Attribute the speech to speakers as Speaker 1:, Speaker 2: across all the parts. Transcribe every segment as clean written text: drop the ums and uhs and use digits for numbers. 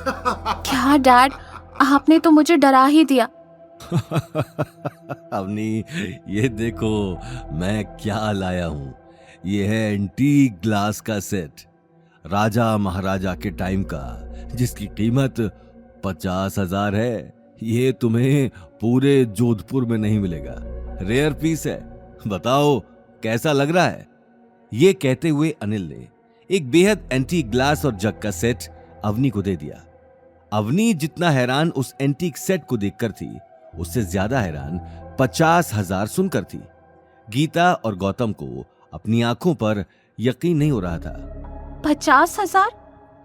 Speaker 1: क्या डैड, आपने तो मुझे डरा ही दिया।
Speaker 2: अवनी, ये देखो मैं क्या लाया हूं। ये है एंटीक ग्लास का सेट, राजा महाराजा के टाइम का, जिसकी कीमत 50,000 है। ये तुम्हें पूरे जोधपुर में नहीं मिलेगा। रेयर पीस है। बताओ कैसा लग रहा है? ये कहते हुए अनिल ने एक बेहद एंटीक ग्लास और जग का सेट अवनी को दे दिया। अवनी जितना हैरान उस एंटीक सेट को देखकर थी, उससे ज्यादा हैरान 50,000 सुनकर थी। गीता और गौतम को अपनी आंखों पर यकीन नहीं हो रहा था।
Speaker 1: 50,000?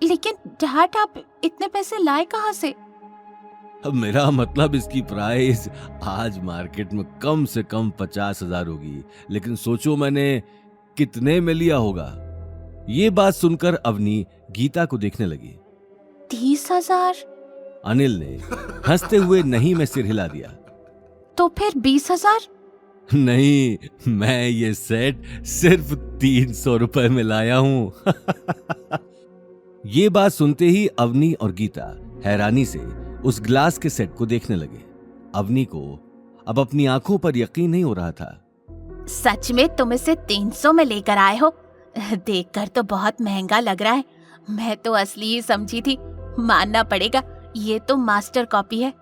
Speaker 1: लेकिन डैड, आप इतने पैसे लाए कहाँ से?
Speaker 2: अब मेरा मतलब इसकी प्राइस आज मार्केट में कम से कम 50,000 होगी, लेकिन सोचो मैंने कितने में लिया होगा। ये बात सुनकर अवनी गीता को देखने लगी।
Speaker 1: 30,000?
Speaker 2: अनिल ने हंसते हुए नहीं में सिर हिला दिया।
Speaker 1: तो फिर 20,000?
Speaker 2: नहीं, मैं ये सेट सिर्फ 300 रुपए में लाया हूं। ये बात सुनते ही अवनी और गीता हैरानी से उस ग्लास के सेट को देखने लगे। अवनी को अब अपनी आंखों पर यकीन नहीं हो रहा था।
Speaker 1: सच में तुम इसे 300 में लेकर आए हो? देखकर तो बहुत महंगा लग रहा है। मैं तो असली ही समझी थी। मानना पड़ेगा, ये तो मास्टर कॉपी है।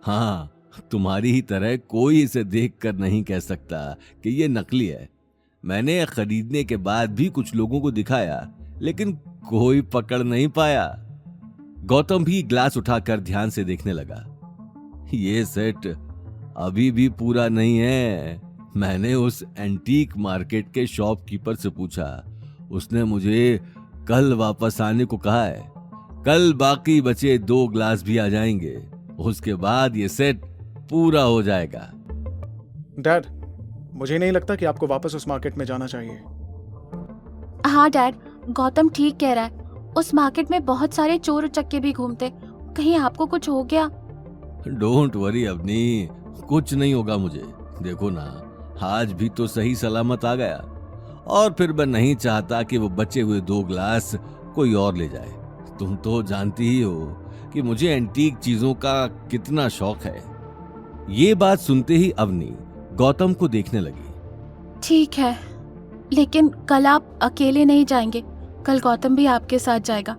Speaker 2: हाँ, तुम्हारी ही तरह कोई इसे देखकर नहीं कह सकता कि ये नकली है। मैंने खरीदने के बाद भी कुछ लोगों को दिखाया, लेकिन कोई पकड़ नहीं पाया। गौतम भी ग्लास उठाकर ध्यान से देखने लगा। ये सेट अभी भी पूरा नहीं है। मैंने उस एंटीक मार्केट के शॉपकीपर से पूछा। उसने मुझे कल वापस आने को कहा है। कल बाकी बचे 2 ग्लास भी आ जाएंगे। उसके बाद ये सेट पूरा हो जाएगा।
Speaker 3: डैड, मुझे नहीं लगता कि आपको वापस उस मार्केट में जाना चाहिए।
Speaker 1: हाँ डैड, गौतम ठीक कह रहा है। उस मार्केट में बहुत सारे चोर उचक्के भी घूमते। कहीं आपको कुछ हो गया?
Speaker 2: डोंट वरी अवनी, कुछ नहीं होगा मुझे। देखो ना, आज भी तो सही सलामत आ गया। और फिर मैं नहीं चाहता कि वो बचे हुए 2 ग्लास कोई और ले जाए। तुम तो जानती ही हो कि मुझे एंटीक चीजों का कितना शौक है। ये बात सुनते ही अवनी गौतम को देखने लगी।
Speaker 1: ठीक है, लेकिन कल आप अकेले नहीं जाएंगे। कल गौतम भी आपके साथ जाएगा।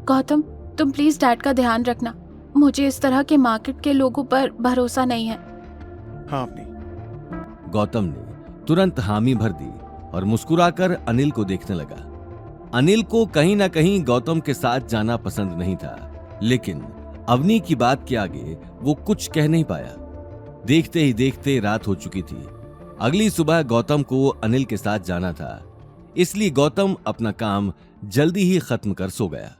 Speaker 1: गौतम, तुम प्लीज डैड का ध्यान रखना। मुझे इस तरह के मार्केट के लोगों पर भरोसा नहीं है।
Speaker 3: हाँ अपनी।
Speaker 2: गौतम ने तुरंत हामी भर दी और मुस्कुराकर अनिल को देखने लगा। अनिल को कहीं ना कहीं गौतम के साथ जाना पसंद नहीं था, लेकिन अवनी की बात के आगे वो कुछ कह नहीं पाया। देखते ही देखते रात हो चुकी थी। अगली सुबह गौतम को अनिल के साथ जाना था, इसलिए गौतम अपना काम जल्दी ही खत्म कर सो गया।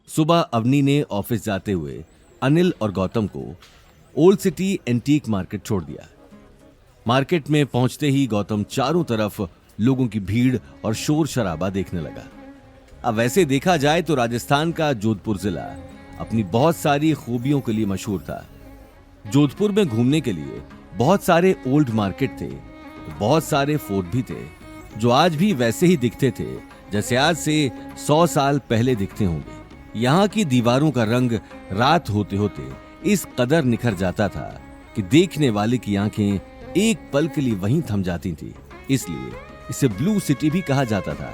Speaker 2: सुबह अवनी ने ऑफिस जाते हुए अनिल और गौतम को ओल्ड सिटी एंटीक मार्केट छोड़ दिया। मार्केट में पहुंचते ही गौतम चारों तरफ लोगों की भीड़ और शोर शराबा देखने लगा। अब वैसे देखा जाए तो राजस्थान का जोधपुर जिला अपनी बहुत सारी खूबियों के लिए मशहूर था। जोधपुर में घूमने के लिए बहुत सारे ओल्ड मार्केट थे, बहुत सारे फोर्ट भी थे, जो आज भी वैसे ही दिखते थे जैसे आज से 100 साल पहले दिखते होंगे। यहाँ की दीवारों का रंग रात होते होते इस कदर निखर जाता था कि देखने वाले की आंखें एक पल के लिए वहीं थम जाती थी। इसलिए इसे ब्लू सिटी भी कहा जाता था।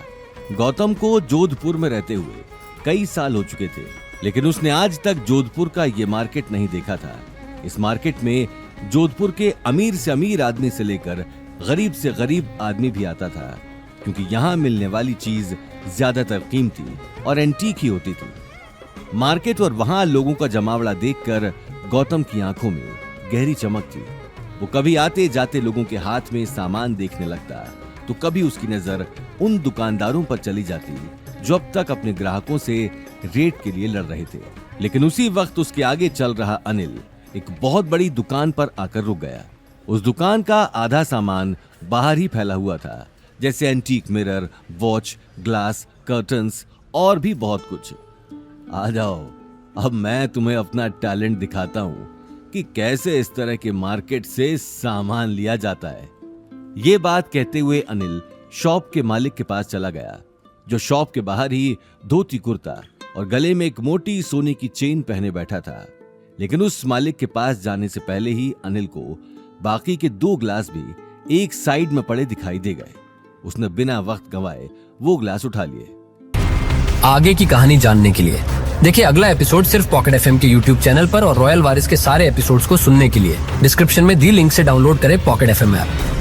Speaker 2: गौतम को जोधपुर में रहते हुए कई साल हो चुके थे, लेकिन उसने आज तक जोधपुर का ये मार्केट नहीं देखा था। इस मार्केट में जोधपुर के अमीर से अमीर आदमी से लेकर गरीब से गरीब आदमी भी आता था, क्योंकि यहाँ मिलने वाली चीज ज्यादातर कीमती और एंटीक ही होती थी। मार्केट और वहां लोगों का जमावड़ा देखकर गौतम की आंखों में गहरी चमक थी। वो कभी आते जाते लोगों के हाथ में सामान देखने लगता, तो कभी उसकी नजर उन दुकानदारों पर चली जाती जो अब तक अपने ग्राहकों से रेट के लिए लड़ रहे थे। लेकिन उसी वक्त उसके आगे चल रहा अनिल एक बहुत बड़ी दुकान पर आकर रुक गया। उस दुकान का आधा सामान बाहर ही फैला हुआ था, जैसे antique mirror, watch, glass, curtains और भी बहुत कुछ। आ जाओ, अब मैं तुम्हें अपना टैलेंट दिखाता हूँ कि कैसे इस तरह के मार्केट से सामान लिया जाता है। ये बात कहते हुए अनिल शॉप के मालिक के पास चला गया, जो शॉप के बाहर ही धोती कुर्ता और गले में एक मोटी सोने की चेन पहने बैठा था। लेकिन उस मालिक के पास जाने से पहले ही अनिल को बाकी के 2 ग्लास भी एक साइड में पड़े दिखाई दे गए। उसने बिना वक्त गंवाए वो ग्लास उठा लिए।
Speaker 4: आगे की कहानी जानने के लिए देखिए अगला एपिसोड सिर्फ पॉकेट एफएम के यूट्यूब चैनल पर और रॉयल वारिस के सारे एपिसोड्स को सुनने के लिए डिस्क्रिप्शन में दी लिंक से डाउनलोड करें पॉकेट एफएम ऐप।